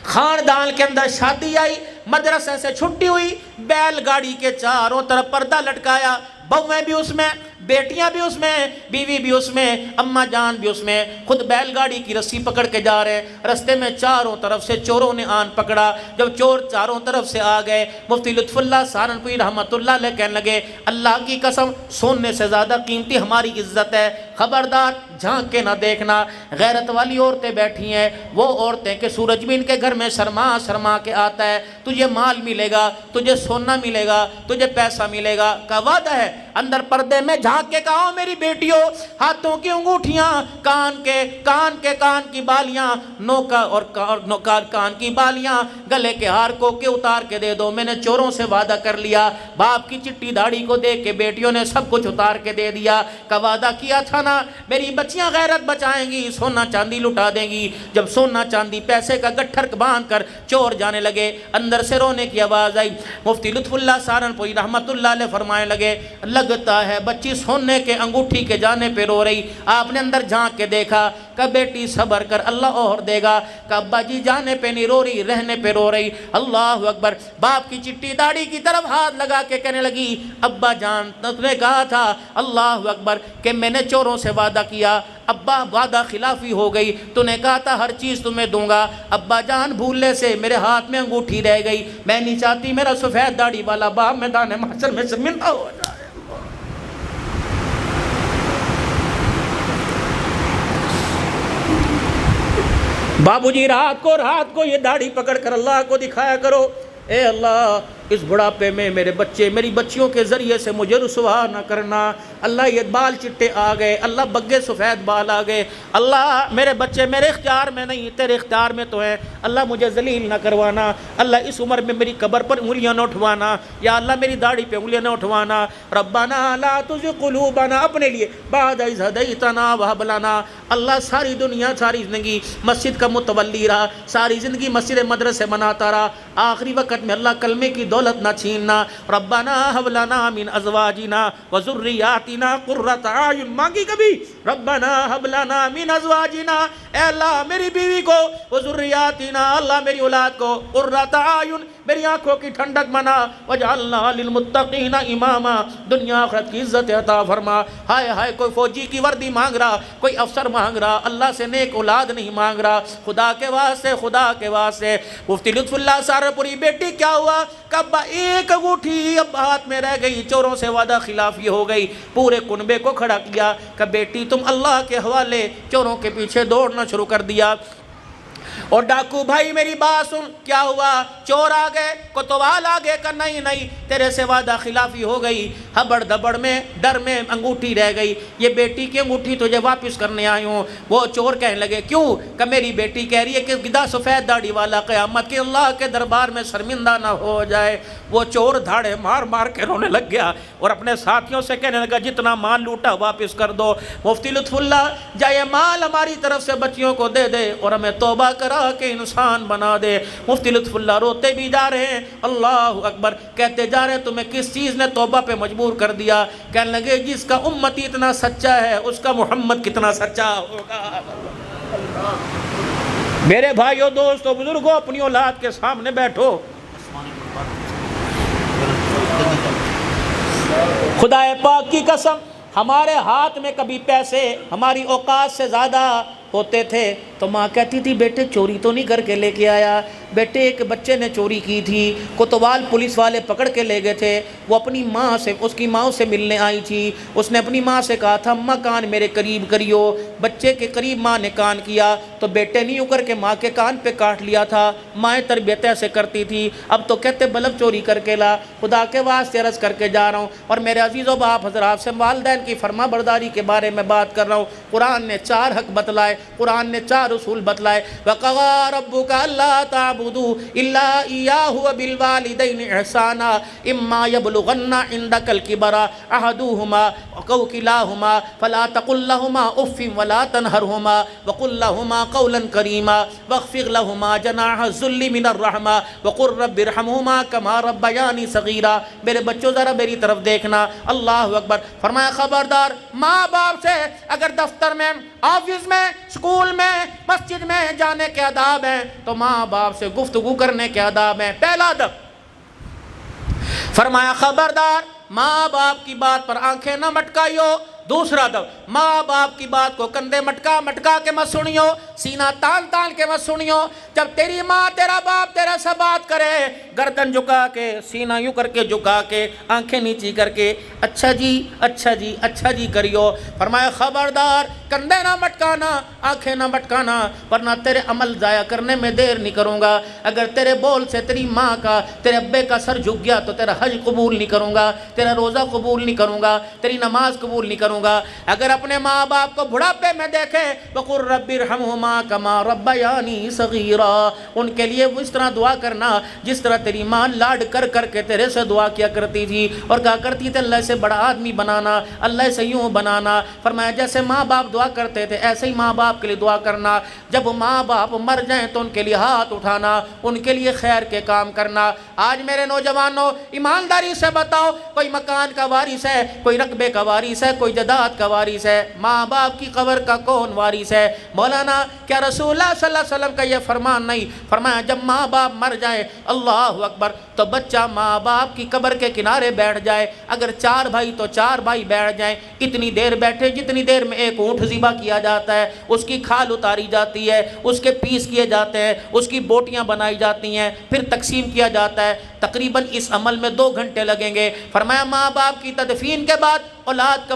خاندان کے اندر شادی آئی، مدرسے سے چھٹی ہوئی، بیل گاڑی کے چاروں طرف پردہ لٹکایا، بہویں بھی اس میں، بیٹیاں بھی اس میں، بیوی بھی اس میں، اماں جان بھی اس میں، خود بیل گاڑی کی رسی پکڑ کے جا رہے ہیں۔ رستے میں چاروں طرف سے چوروں نے آن پکڑا، جب چور چاروں طرف سے آ گئے، مفتی لطف اللہ سہارنپوری رحمت اللہ علیہ کہنے لگے اللہ کی قسم سونے سے زیادہ قیمتی ہماری عزت ہے، خبردار جھانک کے نہ دیکھنا۔ غیرت والی عورتیں بیٹھی ہیں، وہ عورتیں کہ سورج بھی ان کے گھر میں شرما شرما کے آتا ہے، تجھے مال ملے گا، تجھے سونا ملے گا، تجھے پیسہ ملے گا کا وعدہ ہے۔ اندر پردے میں جھانک کے کہا میری بیٹیوں، ہاتھوں کی انگوٹھیاں، کان کی بالیاں، نوکا اور کان کی بالیاں، گلے کے ہار کو کے اتار کے دے دو، میں نے چوروں سے وعدہ کر لیا۔ باپ کی چٹی داڑھی کو دیکھ کے بیٹیوں نے سب کچھ اتار کے دے دیا، کا وعدہ کیا تھا نا، میری بچیاں غیرت بچائیں گی، سونا چاندی لٹا دیں گی۔ جب سونا چاندی پیسے کا گٹھر باندھ کر چور جانے لگے، اندر سے رونے کی آواز آئی۔ مفتی لطف اللہ سہارنپوری رحمت اللہ علیہ فرمانے لگے لگتا ہے بچی سونے کے انگوٹھی کے جانے پہ رو رہی۔ آپ نے اندر جھانک کے دیکھا کہ بیٹی صبر کر اللہ اور دے گا، کہ ابا جی جانے پہ نہیں رو رہی، رہنے پہ رو رہی۔ اللہ اکبر۔ باپ کی چٹی داڑھی کی طرف ہاتھ لگا کے کہنے لگی ابا جان تم نے کہا تھا اللہ اکبر کہ میں نے چوروں سے وعدہ کیا، ابا وعدہ خلافی ہو گئی، تو نے کہا تھا ہر چیز تمہیں دوں گا، ابا جان بھولنے سے میرے ہاتھ میں انگوٹھی رہ گئی، میں نہیں چاہتی میرا سفید داڑھی والا باپ میدان محشر میں شرمندہ ہو جائے۔ بابو جی رات کو یہ داڑھی پکڑ کر اللہ کو دکھایا کرو، اے اللہ اس بڑھاپے میں میرے بچے میری بچیوں کے ذریعے سے مجھے رسوا نہ کرنا۔ اللہ یہ بال چٹے آ گئے، اللہ بگے سفید بال آ گئے، اللہ میرے بچے میرے اختیار میں نہیں تیرے اختیار میں تو ہیں، اللہ مجھے ذلیل نہ کروانا، اللہ اس عمر میں میری قبر پر انگلیاں نہ اٹھوانا، یا اللہ میری داڑھی پہ انگلیاں نہ اٹھوانا۔ ربنا لا تزغ قلوبنا، اپنے لیے بعد اذ ہدیتنا وہب لنا۔ اللہ ساری دنیا ساری زندگی مسجد کا متولی رہا، ساری زندگی مسجد مدرسے مناتا رہا، آخری وقت میں اللہ کلمے کی دولت نہ چھیننا۔ ربنا ہب لنا من ازواجنا وذریاتنا قرۃ اعین، مانگی کبھی؟ ربنا ہب لنا من ازواجنا، اے اللہ میری بیوی کو، وذریاتنا، اللہ میری اولاد کو، قرۃ اعین، میری آنکھوں کی ٹھنڈک بنا، وجعلنا للمتقین اماما، دنیا آخرت کی عزت عطا فرما۔ ہائے ہائے، کوئی فوجی کی وردی مانگ رہا، کوئی افسر مانگ رہا، اللہ سے نیک اولاد نہیں مانگ رہا، خدا کے واسطے خدا کے واسطے۔ مفتی لطف اللہ سہارنپوری، بیٹی کیا ہوا؟ کب ایک انگوٹھی اب ہاتھ میں رہ گئی، چوروں سے وعدہ خلافی ہو گئی، پورے کنبے کو کھڑا کیا کہ بیٹی تم اللہ کے حوالے، چوروں کے پیچھے دوڑنا شروع کر دیا۔ اور ڈاکو بھائی میری بات سن، کیا ہوا؟ چور آ گئے، کوتوال آ گئے کہ نہیں نہیں تیرے سے وعدہ خلافی ہو گئی، ہبڑ دبڑ میں ڈر میں انگوٹھی رہ گئی، یہ بیٹی کی انگوٹھی تجھے واپس کرنے آئی ہوں۔ وہ چور کہنے لگے کیوں؟ کہ میری بیٹی کہہ رہی ہے کہ گدھا سفید داڑھی والا قیامت کے اللہ کے دربار میں شرمندہ نہ ہو جائے۔ وہ چور دھاڑے مار مار کے رونے لگ گیا اور اپنے ساتھیوں سے کہنے لگا جتنا مال لوٹا واپس کر دو۔ مفتی لطف اللہ، جا یہ مال ہماری طرف سے بچیوں کو دے دے اور ہمیں توبہ کرا کہ انسان بنا دے۔ مفتی لطف اللہ روتے بھی جا رہے ہیں، اللہ اکبر کہتے جا رہے ہیں تمہیں کس چیز نے توبہ پہ مجبور کر دیا؟ کہنے لگے جس کا امتی اتنا سچا ہے اس کا محمد کتنا سچا ہوگا۔ میرے بھائیوں دوستوں بزرگوں، اپنی اولاد کے سامنے بیٹھو، خدا پاک کی قسم ہمارے ہاتھ میں کبھی پیسے ہماری اوقات سے زیادہ ہوتے تھے تو ماں کہتی تھی بیٹے چوری تو نہیں کر کے لے کے آیا؟ بیٹے ایک بچے نے چوری کی تھی، کوتوال پولیس والے پکڑ کے لے گئے تھے، وہ اپنی ماں سے، اس کی ماں سے ملنے آئی تھی، اس نے اپنی ماں سے کہا تھا اماں کان میرے قریب کریو، بچے کے قریب ماں نے کان کیا تو بیٹے نے یوں کر کے ماں کے کان پہ کاٹ لیا تھا۔ مائیں تربیت ایسے کرتی تھی، اب تو کہتے بلب چوری کر کے لا۔ خدا کے واسطے عرض کر کے جا رہا ہوں، اور میرے عزیز و باپ حضرات سے والدین کی فرما برداری کے بارے میں بات کر رہا ہوں۔ قرآن نے 4 حق بتلائے، قرآن نے 4 اصول بتلائے۔ وَقَضَىٰ رَبُّكَ أَلَّا تَعْبُدُوا إِلَّا إِيَّاهُ وَبِالْوَالِدَيْنِ إِحْسَانًا إِمَّا يَبْلُغَنَّ عِندَكَ الْكِبَرَ أَحَدُهُمَا أَوْ كِلَاهُمَا فَلَا تَقُل لَّهُمَا أُفٍّ وَلَا تَنْهَرْهُمَا وَقُل لَّهُمَا قَوْلًا كَرِيمًا وَاخْفِضْ لَهُمَا جَنَاحَ الذُّلِّ مِنَ الرَّحْمَةِ وَقُل رَّبِّ ارْحَمْهُمَا كَمَا رَبَّيَانِي صَغِيرًا۔ میرے بچوں ذرا میری طرف دیکھنا، اللہ اکبر، فرمایا خبردار ماں باپ سے اگر دفتر میں، آفس میں، اسکول میں، مسجد میں جانے کے آداب ہیں تو ماں باپ سے گفتگو کرنے کے آداب ہیں۔ پہلا ادب فرمایا خبردار ماں باپ کی بات پر آنکھیں نہ مٹکائیو۔ دوسرا ادب ماں باپ کی بات کو کندھے مٹکا مٹکا کے مت سنیو، سینہ تان تان کے مت سنیو۔ جب تیری ماں تیرا باپ تیرا سے بات کرے، گردن جھکا کے، سینہ یوں کر کے جھکا کے، آنکھیں نیچی کر کے اچھا جی اچھا جی اچھا جی کریو۔ فرمایا خبردار کندھے نہ مٹکانا، آنکھیں نہ مٹکانا، ورنہ تیرے عمل ضائع کرنے میں دیر نہیں کروں گا۔ اگر تیرے بول سے تیری ماں کا، تیرے ابے کا سر جھک گیا تو تیرا حج قبول نہیں کروں گا، تیرا روزہ قبول نہیں کروں گا، تیری نماز قبول نہیں کروں گا۔ اگر اپنے ماں باپ کو بڑھاپے میں دیکھے وَقُلْ رَبِّ ارْحَمْهُمَا كَمَا رَبَّيَانِي صَغِيرًا، ان کے لیے وہ اس طرح دعا کرنا جس طرح تیری ماں لاڈ کر کر کے تیرے سے دعا کیا کرتی تھی، اور کہا کرتی تھی اللہ سے بڑا آدمی بنانا، اللہ سے یوں بنانا۔ فرمایا جیسے ماں باپ دعا کرتے تھے ایسے ہی ماں باپ کے لیے دعا کرنا۔ جب ماں باپ مر جائیں تو ان کے لیے ہاتھ اٹھانا، ان کے لیے خیر کے کام کرنا۔ آج میرے نوجوانوں ایمانداری سے بتاؤ، کوئی مکان کا وارث ہے، کوئی رقبے کا وارث ہے، کوئی جائیداد کا وارث ہے، ماں باپ کی قبر کا کون وارث ہے؟ مولانا کیا رسول اللہ صلی اللہ علیہ وسلم کا یہ فرمان نہیں؟ فرمایا جب ماں باپ مر جائے اللہ اکبر تو بچہ ماں باپ کی قبر کے کنارے بیٹھ جائے، اگر 4 بھائی تو 4 بھائی بیٹھ جائیں، اتنی دیر بیٹھے جتنی دیر میں ایک اونٹ ذبح کیا جاتا ہے، اس کی کھال اتاری جاتی ہے، اس کے پیس کیے جاتے ہیں، اس کی بوٹیاں بنائی جاتی ہیں، پھر تقسیم کیا جاتا ہے، تقریباً اس عمل میں 2 گھنٹے لگیں گے۔ فرمایا ماں باپ کی تدفین کے بعد اولاد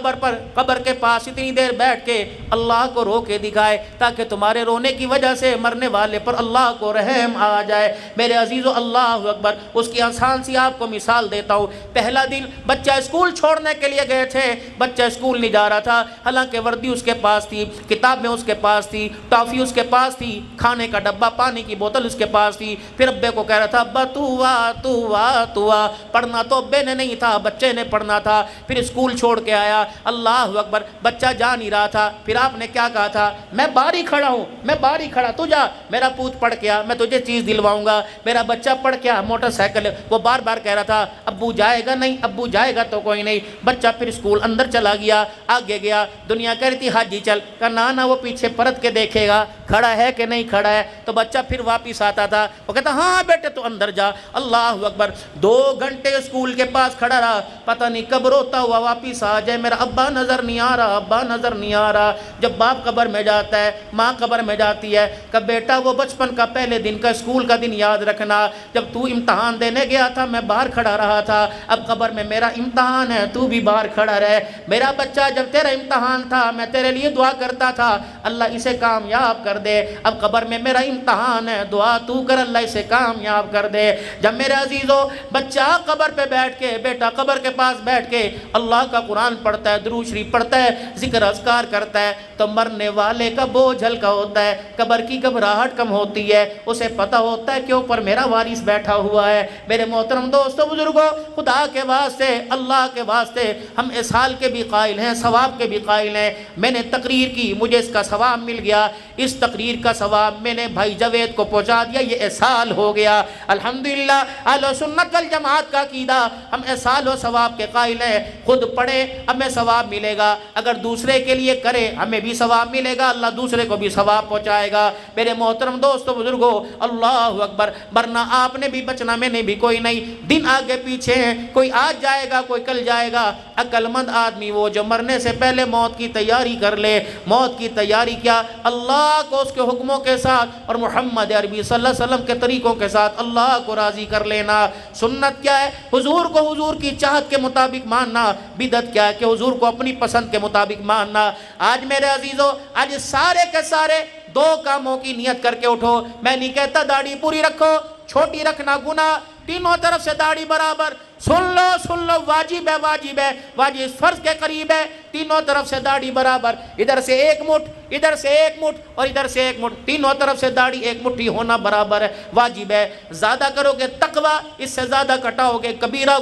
قبر کے پاس اتنی دیر بیٹھ کے اللہ کو رو کے دکھائے تاکہ تمہارے رونے کی وجہ سے مرنے والے پر اللہ کو رحم آ جائے۔ میرے عزیزو اللہ اکبر، اس کی آسان سی آپ کو مثال دیتا ہوں۔ پہلا دن بچہ اسکول چھوڑنے کے لیے گئے تھے، بچہ اسکول نہیں جا رہا تھا، حالانکہ وردی اس کے پاس تھی، کتابیں اس کے پاس تھی، ٹافی اس کے پاس تھی، کھانے کا ڈبہ، پانی کی بوتل اس کے پاس تھی۔ پھر ابے کو کہہ رہا تھا ابا تو آ، پڑھنا تو ابے نے نہیں تھا، بچے نے پڑھنا تھا۔ پھر اسکول چھوڑ کے آیا، اللہ اکبر، بچہ جا نہیں رہا تھا۔ پھر آپ نے کیا کہا تھا؟ میں باہر ہی کھڑا ہوں، میں باہر ہی کھڑا، تو جا، میرا پوت پڑھ کے آ، میں تجھے چیز دلواؤں گا۔ میرا بچہ پڑھ کے آ، موٹر سائیکل۔ وہ بار بار کہہ رہا تھا ابو جائے گا نہیں، ابو جائے گا تو کوئی نہیں۔ بچہ پھر اسکول اندر چلا گیا، آگے گیا، دنیا کہہ رہی تھی حاجی چل، کہا نا وہ پیچھے پرت کے دیکھے گا کھڑا ہے کہ نہیں کھڑا ہے۔ تو بچہ پھر واپس آتا تھا، وہ کہتا ہاں بیٹے تو اندر جا۔ اللہ اکبر، 2 گھنٹے اسکول کے پاس کھڑا رہا، پتہ نہیں کب روتا ہوا واپس آ جائے، میرا ابا نظر نہیں آ رہا، ابا نظر نہیں آ رہا۔ جب باپ قبر میں جاتا ہے، ماں قبر میں جاتی ہے، کہ بیٹا وہ بچپن کا پہلے دن کا اسکول کا دن یاد رکھنا، جب تو امتحان دینے گیا تھا میں باہر کھڑا رہا تھا، اب قبر میں میرا امتحان ہے، تو بھی باہر کھڑا رہے۔ میرا بچہ جب تیرا امتحان تھا میں تیرے لیے دعا کرتا تھا اللہ اسے کامیاب کر دے، اب قبر میں میرا امتحان ہے، دعا تو کر اللہ اسے کامیاب کر دے۔ جب میرے عزیزو بچہ قبر پہ بیٹھ کے، بیٹا قبر کے پاس بیٹھ کے اللہ کا قرآن پڑھتا ہے، درود شریف پڑھتا ہے، ذکر اذکار کرتا ہے، تو مرنے والے کا بوجھ ہلکا ہوتا ہے، قبر کی گھبراہٹ کم ہوتی ہے، اسے پتہ ہوتا ہے کہ اوپر میرا وارث بیٹھا ہوا ہے۔ میرے محترم دوستو بزرگوں، خدا کے واسطے، اللہ کے واسطے، ہم اسال کے بھی قائل ہیں، ثواب کے بھی قائل ہیں۔ میں نے تقریر کی، مجھے اس کا ثواب مل گیا، اس تقریر کا ثواب میں نے بھائی جوید کو پہنچا دیا، یہ اسال ہو گیا۔ الحمدللہ اہل سنت والجماعت کا عقیدہ، ہم اسال و ثواب کے قائل ہیں۔ خود پڑھے ہمیں ثواب ملے گا، اگر دوسرے کے لیے کرے ہمیں بھی ثواب ملے گا، اللہ دوسرے کو بھی ثواب پہنچائے گا۔ میرے محترم دوستو بزرگو، اللہ اکبر، ورنہ آپ نے بھی بچنا، میں نے بھی، کوئی نہیں، دن آگے پیچھے ہیں، کوئی آج جائے گا کوئی کل جائے گا۔ عقل مند آدمی وہ جو مرنے سے پہلے موت کی تیاری کر لے۔ موت کی تیاری کیا؟ اللہ کو اس کے حکموں کے ساتھ اور محمد عربی صلی اللہ علیہ وسلم کے طریقوں کے ساتھ اللہ کو راضی کر لینا۔ سنت کیا ہے؟ حضور کو حضور کی چاہت کے مطابق ماننا۔ بدعت کیا ہے؟ کہ حضور کو اپنی پسند کے مطابق ماننا۔ آج میرے عزیزو، آج سارے کے سارے 2 کاموں کی نیت کر کے اٹھو۔ میں نہیں کہتا داڑھی پوری رکھو، چھوٹی رکھنا گناہ، تینوں طرف سے داڑھی برابر، سن لو، واجب ہے، واجب فرض کے قریب ہے، تینوں طرف سے داڑھی برابر، ادھر سے 1 مٹھ، ادھر سے 1 مٹھ اور ادھر سے 1 مٹھ، تینوں طرف سے داڑھی 1 مٹھی ہونا برابر ہے، واجب ہے۔ زیادہ کرو گے تقوی، اس سے زیادہ کٹاؤ گے کبیرہ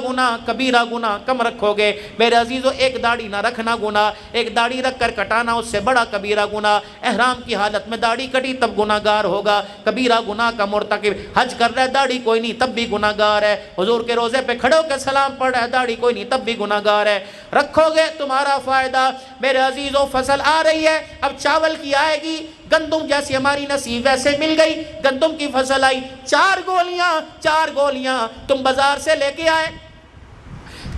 گناہ کم رکھو گے۔ میرے عزیزو، 1 داڑھی نہ رکھنا گناہ، 1 داڑھی رکھ کر کٹانا اس سے بڑا کبیرہ گناہ۔ احرام کی حالت میں داڑھی کٹی تب گناہ گار ہوگا، کبیرہ گناہ کا مرتکب۔ حج کر رہا ہے داڑھی کوئی نہیں تب بھی گناہ گار ہے، حضور کے روزے پہ کھڑے ہو کے سلام پڑھ رہا ہے داڑھی کوئی نہیں تب بھی گناہ گار ہے۔ رکھو گے تمہارا فائدہ۔ میرے عزیزو، فصل آ رہی ہے، اب چاول کی آئے گی، گندم جیسی ہماری نصیب ویسے مل گئی، گندم کی فصل آئی، 4 گولیاں تم بازار سے لے کے آئے،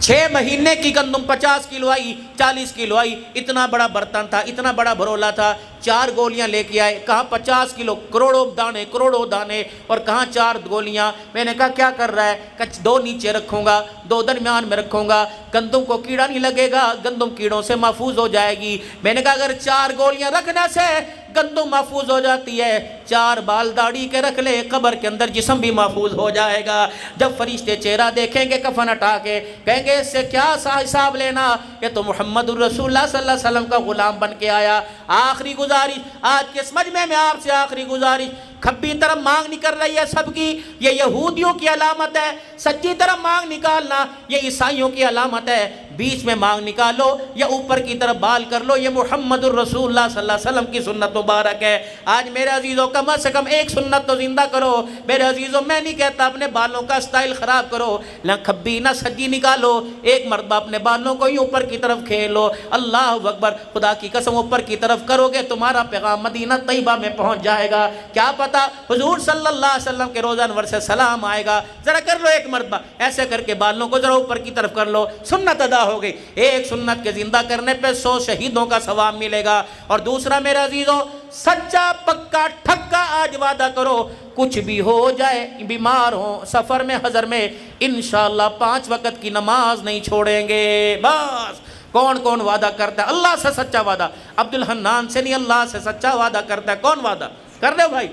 6 مہینے کی گندم 50 کلو آئی، 40 کلو آئی، اتنا بڑا برتن تھا، اتنا بڑا بھرولا تھا، 4 گولیاں لے کے آئے، کہاں 50 کلو، کروڑوں دانے، اور کہاں 4 گولیاں۔ میں نے کہا کیا کر رہا ہے؟ کہ 2 نیچے رکھوں گا، 2 درمیان میں رکھوں گا، گندم کو کیڑا نہیں لگے گا، گندم کیڑوں سے محفوظ ہو جائے گی۔ میں نے کہا اگر 4 گولیاں رکھنے سے گندم محفوظ ہو جاتی ہے، 4 بال داڑھی کے رکھ لے، قبر کے اندر جسم بھی محفوظ ہو جائے گا۔ جب فرشتے چہرہ دیکھیں گے کفن ہٹا کے، کہیں گے اس سے کیا حساب لینا؟ یہ تو محمد الرسول اللہ صلی اللہ علیہ وسلم کا غلام بن کے آیا۔ آخری گزارش، آج کے اس مجمع میں آپ سے آخری گزارش، کھبی طرف مانگ نکل رہی ہے سب کی، یہ یہودیوں کی علامت ہے، سچی طرف مانگ نکالنا یہ عیسائیوں کی علامت ہے، بیچ میں مانگ نکالو یا اوپر کی طرف بال کر لو، یہ محمد الرسول اللہ صلی اللہ علیہ وسلم کی سنت مبارک ہے۔ آج میرے عزیزوں کم از کم 1 سنت تو زندہ کرو۔ میرے عزیزوں، میں نہیں کہتا اپنے بالوں کا سٹائل خراب کرو، نہ کھبی نہ سجی نکالو، 1 مرتبہ اپنے بالوں کو ہی اوپر کی طرف کھیلو۔ اللہ اکبر، خدا کی قسم اوپر کی طرف کرو گے تمہارا پیغام مدینہ طیبہ میں پہنچ جائے گا۔ کیا پتہ حضور صلی اللہ علیہ وسلم کے روزہ انور سے سلام آئے گا۔ ذرا کر لو 1 مرتبہ، ایسے کر کے بالوں کو ذرا اوپر کی طرف کر لو، سنت ادا ہو گئی۔ 1 سنت کے زندہ کرنے پہ 100 شہیدوں کا ثواب ملے گا۔ اور دوسرا میرے عزیزوں، سچا پکا ٹھکا آج وعدہ کرو، کچھ بھی ہو جائے، بیمار ہو، سفر میں، حضر میں، انشاءاللہ 5 وقت کی نماز نہیں چھوڑیں گے۔ بس کون کون وعدہ کرتا ہے اللہ سے سچا وعدہ؟ عبد الحنان سے نہیں، اللہ سے سچا وعدہ کرتا ہے۔ کون وعدہ کر رہے ہو بھائی؟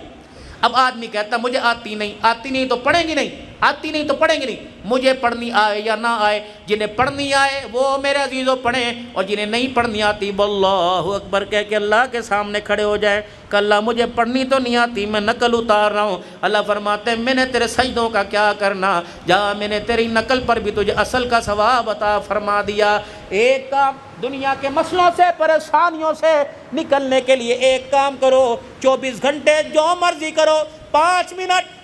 اب آدمی کہتا ہے مجھے آتی نہیں تو پڑھیں گی نہیں، آتی نہیں تو پڑھیں گی نہیں۔ مجھے پڑھنی آئے یا نہ آئے، جنہیں پڑھنی آئے وہ میرے عزیزوں پڑھیں، اور جنہیں نہیں پڑھنی آتی وہ اللہ اکبر کہہ کے اللہ کے سامنے کھڑے ہو جائے کہ اللہ مجھے پڑھنی تو نہیں آتی، میں نقل اتار رہا ہوں۔ اللہ فرماتے ہیں میں نے تیرے سجدوں کا کیا کرنا، جا میں نے تیری نقل پر بھی تجھے اصل کا ثواب عطا فرما دیا۔ ایک کام دنیا کے مسئلوں سے پریشانیوں سے نکلنے کے لیے ایک کام کرو، 24 گھنٹے جو مرضی کرو، 5 منٹ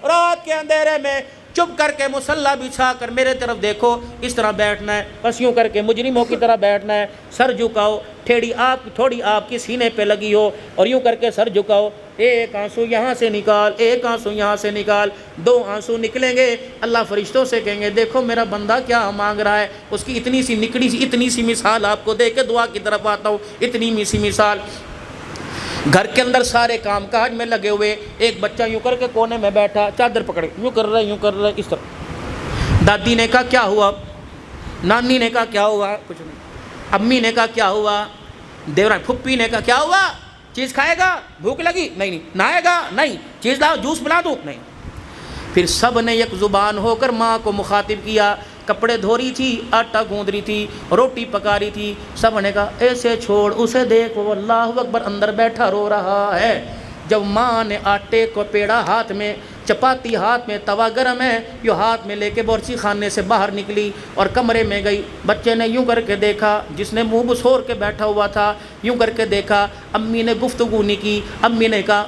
رات کے اندھیرے میں چپ کر کے مصلی بچھا کر میرے طرف دیکھو، اس طرح بیٹھنا ہے، بس یوں کر کے مجرموں کی طرح بیٹھنا ہے، سر جھکاؤ، تھوڑی آپ کی سینے پہ لگی ہو اور یوں کر کے سر جھکاؤ، ایک آنسو یہاں سے نکال، ایک آنسو یہاں سے نکال، 2 آنسو نکلیں گے، اللہ فرشتوں سے کہیں گے دیکھو میرا بندہ کیا مانگ رہا ہے، اس کی اتنی سی مثال آپ کو دے کے دعا کی طرف آتا ہوں، اتنی سی مثال۔ گھر کے اندر سارے کام کاج میں لگے ہوئے، ایک بچہ یوں کر کے کونے میں بیٹھا، چادر پکڑ یوں کر رہا ہے اس طرح۔ دادی نے کہا کیا ہوا؟ نانی نے کہا کیا ہوا؟ کچھ نہیں۔ امی نے کہا کیا ہوا؟ دیوران پھپھی نے کہا کیا ہوا؟ چیز کھائے گا؟ بھوک لگی؟ نہیں۔ نہائے گا؟ نہیں۔ چیز لاؤ، جوس بنا دوں؟ نہیں۔ پھر سب نے یک زبان ہو کر ماں کو مخاطب کیا، کپڑے دھو رہی تھی، آٹا گوندھ رہی تھی، روٹی پکا رہی تھی، سب نے کہا ایسے چھوڑ اسے دیکھ وہ اللہ اکبر اندر بیٹھا رو رہا ہے۔ جب ماں نے آٹے کو پیڑا ہاتھ میں، چپاتی ہاتھ میں، توا گرم ہے، یوں ہاتھ میں لے کے بورچی خانے سے باہر نکلی اور کمرے میں گئی۔ بچے نے یوں کر کے دیکھا، جس نے منہ بسور کے بیٹھا ہوا تھا یوں کر کے دیکھا، امی نے گفتگو نہیں کی، امی نے کہا،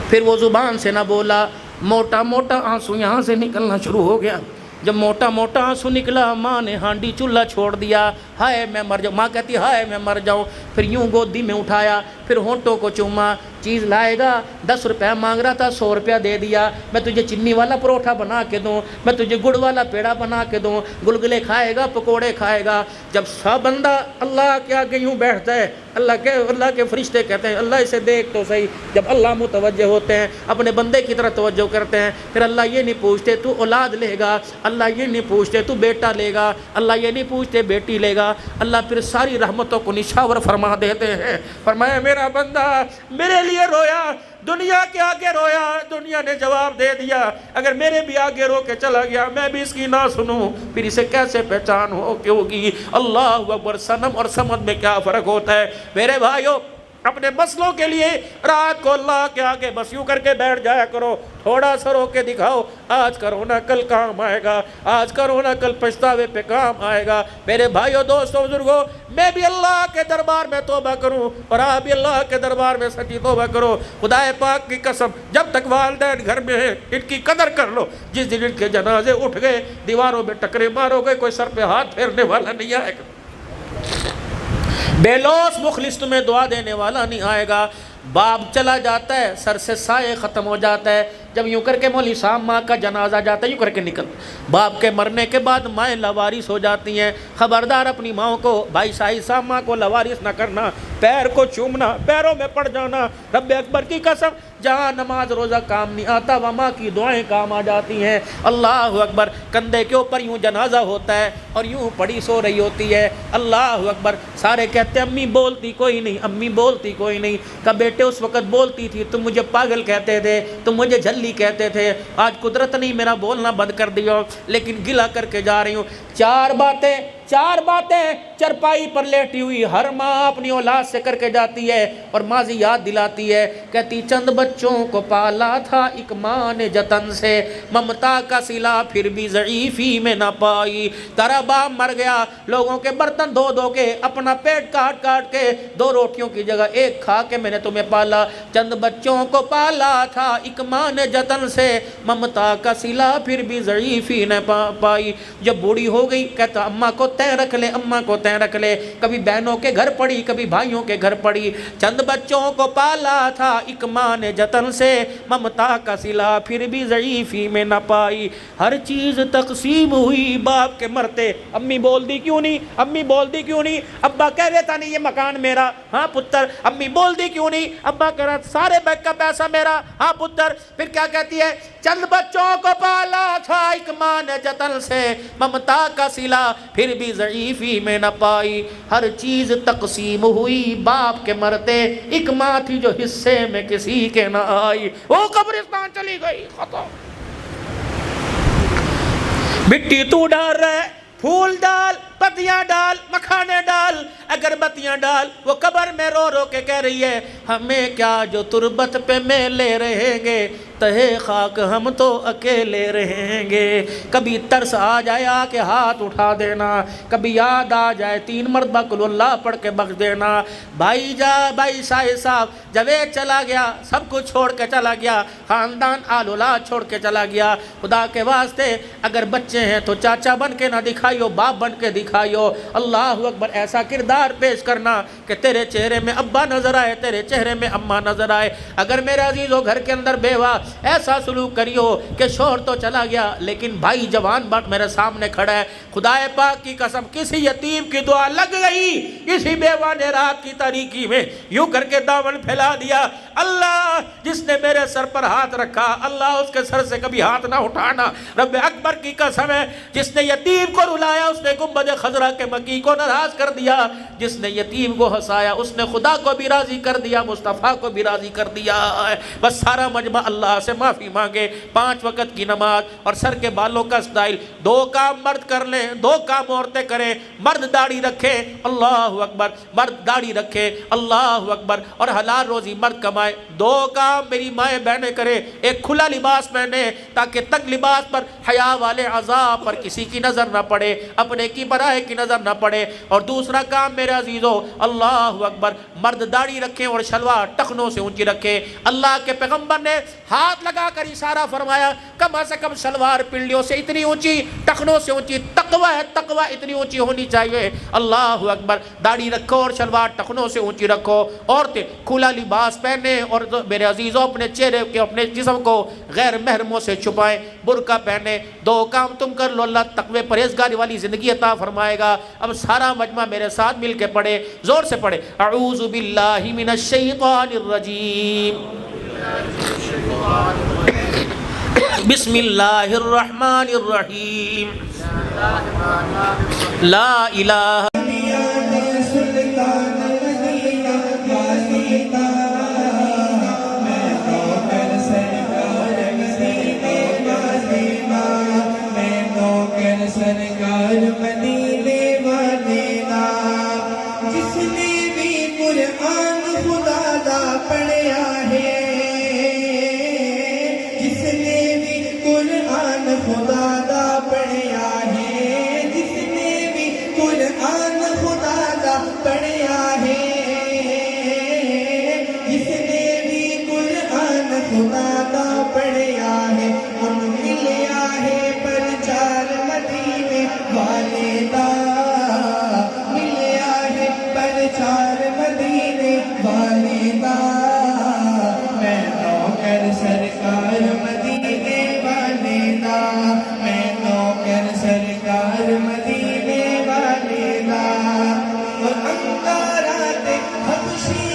پھر وہ زبان سے نہ بولا، موٹا موٹا آنسو یہاں سے نکلنا شروع ہو گیا۔ جب موٹا موٹا آنسو نکلا، ماں نے ہانڈی چولہا چھوڑ دیا، ہائے میں مر جاؤں، ماں کہتی ہائے میں مر جاؤں۔ پھر یوں گودی میں اٹھایا، پھر ہونٹوں کو چوما، چیز لائے گا، 10 روپے مانگ رہا تھا 100 روپیہ دے دیا، میں تجھے چینی والا پروٹھا بنا کے دوں، میں تجھے گڑ والا پیڑا بنا کے دوں، گلگلے کھائے گا، پکوڑے کھائے گا۔ جب سب بندہ اللہ کے آگے یوں بیٹھتا ہے، اللہ کے فرشتے کہتے ہیں اللہ اسے دیکھ تو صحیح۔ جب اللہ متوجہ ہوتے ہیں، اپنے بندے کی طرح توجہ کرتے ہیں، پھر اللہ یہ نہیں پوچھتے تو اولاد لے گا، اللہ یہ نہیں پوچھتے تو بیٹا لے گا، اللہ یہ نہیں پوچھتے بیٹی لے گا، اللہ پھر ساری رحمتوں کو نشاور فرما دیتے ہیں۔ فرمایا میرا بندہ میرے لیے رویا، دنیا کے آگے رویا، دنیا نے جواب دے دیا، اگر میرے بھی آگے رو کے چلا گیا میں بھی اس کی نہ سنوں پھر اسے کیسے پہچان ہوگی؟ اللہ اکبر۔ صنم اور صمد میں کیا فرق ہوتا ہے میرے بھائیو؟ اپنے مسئلوں کے لیے رات کو اللہ کے آگے بس یوں کر کے بیٹھ جایا کرو، تھوڑا سا رو کے دکھاؤ، آج کرو نا کل کام آئے گا، آج کرو نا کل پچھتاوے پہ کام آئے گا۔ میرے بھائیو دوستو بزرگو، میں بھی اللہ کے دربار میں توبہ کروں اور آپ بھی اللہ کے دربار میں سچی توبہ کرو۔ خدا پاک کی قسم، جب تک والدین گھر میں ہیں ان کی قدر کر لو، جس دن ان کے جنازے اٹھ گئے دیواروں میں ٹکرے مارو گے، کوئی سر پہ ہاتھ پھیرنے والا نہیں آئے گا، بے لوث مخلص تمہیں دعا دینے والا نہیں آئے گا۔ باپ چلا جاتا ہے، سر سے سائے ختم ہو جاتا ہے۔ جب یوں کر کے مولوی صاحب ماں کا جنازہ جاتا ہے، یوں کر کے نکل، باپ کے مرنے کے بعد مائیں لاوارث ہو جاتی ہیں۔ خبردار اپنی ماں کو، بھائی شاہی صاحب ماں کو لاوارث نہ کرنا، پیر کو چومنا، پیروں میں پڑ جانا۔ رب اکبر کی قسم، جہاں نماز روزہ کام نہیں آتا وہ ماں کی دعائیں کام آ جاتی ہیں۔ اللہ اکبر۔ کندھے کے اوپر یوں جنازہ ہوتا ہے اور یوں پڑی سو رہی ہوتی ہے، اللہ اکبر۔ سارے کہتے ہیں امی بولتی کوئی نہیں، امی بولتی کوئی نہیں۔ کہ بیٹے اس وقت بولتی تھی، تم مجھے پاگل کہتے تھے، تم مجھے جھلی کہتے تھے، آج قدرت نہیں میرا بولنا بند کر دیا، لیکن گلا کر کے جا رہی ہوں۔ چار باتیں چرپائی پر لیٹی ہوئی ہر ماں اپنی اولاد سے کر کے جاتی ہے اور ماضی یاد دلاتی ہے، کہتی چند بچوں کو پالا تھا ایک ماں نے جتن سے، ممتا کا صلہ پھر بھی ضعیفی میں نہ پائی۔ تیرا باپ مر گیا، لوگوں کے برتن دھو دھو کے، اپنا پیٹ کاٹ کاٹ کے، 2 روٹیوں کی جگہ 1 کھا کے میں نے تمہیں پالا۔ چند بچوں کو پالا تھا ایک ماں نے جتن سے، ممتا کا صلہ پھر بھی ضعیفی نہ پائی۔ جب بوڑھی ہو گئی کہتا اماں کو تیں رکھ لے، اماں کو تیں رکھ لے، کبھی بہنوں کے گھر پڑی، کبھی بھائیوں کے گھر پڑی۔ چند بچوں کو پالا تھا ایک ماں نے جتن سے، ممتا کا صلہ پھر بھی ضعیفی میں نہ پائی۔ ہر چیز تقسیم ہوئی باپ کے مرتے، امی بول دی کیوں نہیں، امی بول دی کیوں نہیں؟ ابا کہہ دیتا نہیں یہ مکان میرا، ہاں پتر، امی بول دی کیوں نہیں؟ ابا کہہ رہا سارے بیگ کا پیسہ میرا، ہاں پتر۔ پھر کیا کہتی ہے؟ چند بچوں کو پالا تھا ایک ماں نے جتن سے، ممتا کا صلہ پھر بھی کوئی ضعیفی میں نہ پائی، ہر چیز تقسیم ہوئی باپ کے مرتے، ایک ماں تھی جو حصے میں کسی کے نہ آئی، وہ قبرستان چلی گئی، ختم۔ مٹی تو ڈال رہے، پھول ڈال، پتیاں ڈال، مکھانے ڈال، اگربتیاں ڈال، وہ قبر میں رو رو کے کہہ رہی ہے ہمیں کیا جو تربت پہ میلے رہیں گے، تہے خاک ہم تو اکیلے رہیں گے۔ کبھی ترس آ جائے آ کے ہاتھ اٹھا دینا، کبھی یاد آ جائے 3 مرتبہ قل اللہ پڑھ کے بخش دینا۔ بھائی شاہد صاحب جاوید چلا گیا، سب کچھ چھوڑ کے چلا گیا، خاندان آل اولاد چھوڑ کے چلا گیا۔ خدا کے واسطے اگر بچے ہیں تو چاچا بن کے نہ دکھائیو، باپ بن کے دکھائیو۔ اللہ اکبر، ایسا کردار پیش کرنا کہ تیرے چہرے میں ابا نظر آئے، تیرے چہرے میں اماں نظر آئے۔ اگر میرے عزیزو گھر کے اندر بیوہ ایسا سلوک کریو کہ شوہر تو چلا گیا لیکن بھائی جوان بٹ میرے سامنے کھڑا ہے، خدا پاک کی قسم کسی یتیم کی دعا لگ گئی، کسی بیوہ نے رات کی تاریکی میں یوں کر کے دامن پھیلا دیا، اللہ جس نے میرے سر پر ہاتھ رکھا اللہ اس کے سر سے کبھی ہاتھ نہ اٹھانا۔ رب اکبر کی قسم ہے، جس نے یتیم کو رلایا اس نے گنبد خضرا کے مکی کو ناراض کر دیا، جس نے یتیم کو ہنسایا اس نے خدا کو بھی راضی کر دیا، مصطفیٰ کو بھی راضی کر دیا۔ بس سارا مجمع اللہ سے معافی مانگے، 5 وقت کی نماز اور سر کے بالوں کا اسٹائل، 2 کام مرد کر لیں، 2 کام عورتیں کریں۔ مرد داڑھی رکھے، اللہ اکبر، مرد داڑھی رکھے، اللہ اکبر، اور حلال روزی مرد کمائے۔ 2 کام میری مائیں بہنیں کرے، ایک کھلا لباس پہنے تاکہ تنگ لباس پر حیا والے عذاب پر کسی کی نظر نہ پڑے، اپنے کی برائے کی نظر نہ پڑے۔ اور دوسرا کام میرے عزیزو، اللہ اکبر، مرد داڑھی رکھیں اور شلوار ٹخنوں سے اونچی رکھے۔ اللہ کے پیغمبر نے ہاتھ لگا کر اشارہ فرمایا کم از کم شلوار پنڈلیوں سے اتنی اونچی، ٹخنوں سے اونچی، تقوی ہے، تقوی اتنی اونچی ہونی چاہیے۔ اللہ اکبر، داڑھی رکھو اور شلوار ٹخنوں سے اونچی رکھو۔ عورتیں کھلا لباس پہنے اور میرے عزیزوں اپنے چہرے کے، اپنے جسم کو غیر محرموں سے چھپائیں، برقع پہنے۔ 2 کام تم کر لو، اللہ تقوی پرہیزگاری والی زندگی عطا فرمائے گا۔ اب سارا مجمع میرے ساتھ مل کے پڑھے، زور سے پڑھے، اعوذ باللہ من الشیطان الرجیم، بسم اللہ الرحمن الرحیم، لا الہ سرکار مدینے والے دا، جس نے بھی قرآن خدا دا پڑھیا ہے، جس نے بھی قرآن خدا دا پڑھیا ہے، جس نے بھی قرآن خدا دا پڑھیا ہے، جس نے بھی قرآن خدا دا پڑھیا ہے، ان ملیا ہے پرچار مدینے والے دا، ملیا ہے پرچار مدینے والے دا، میں نوکر سرکار مدینے والے دا، میں نوکر سرکار مدینے والے دا، اور انکارات حبشی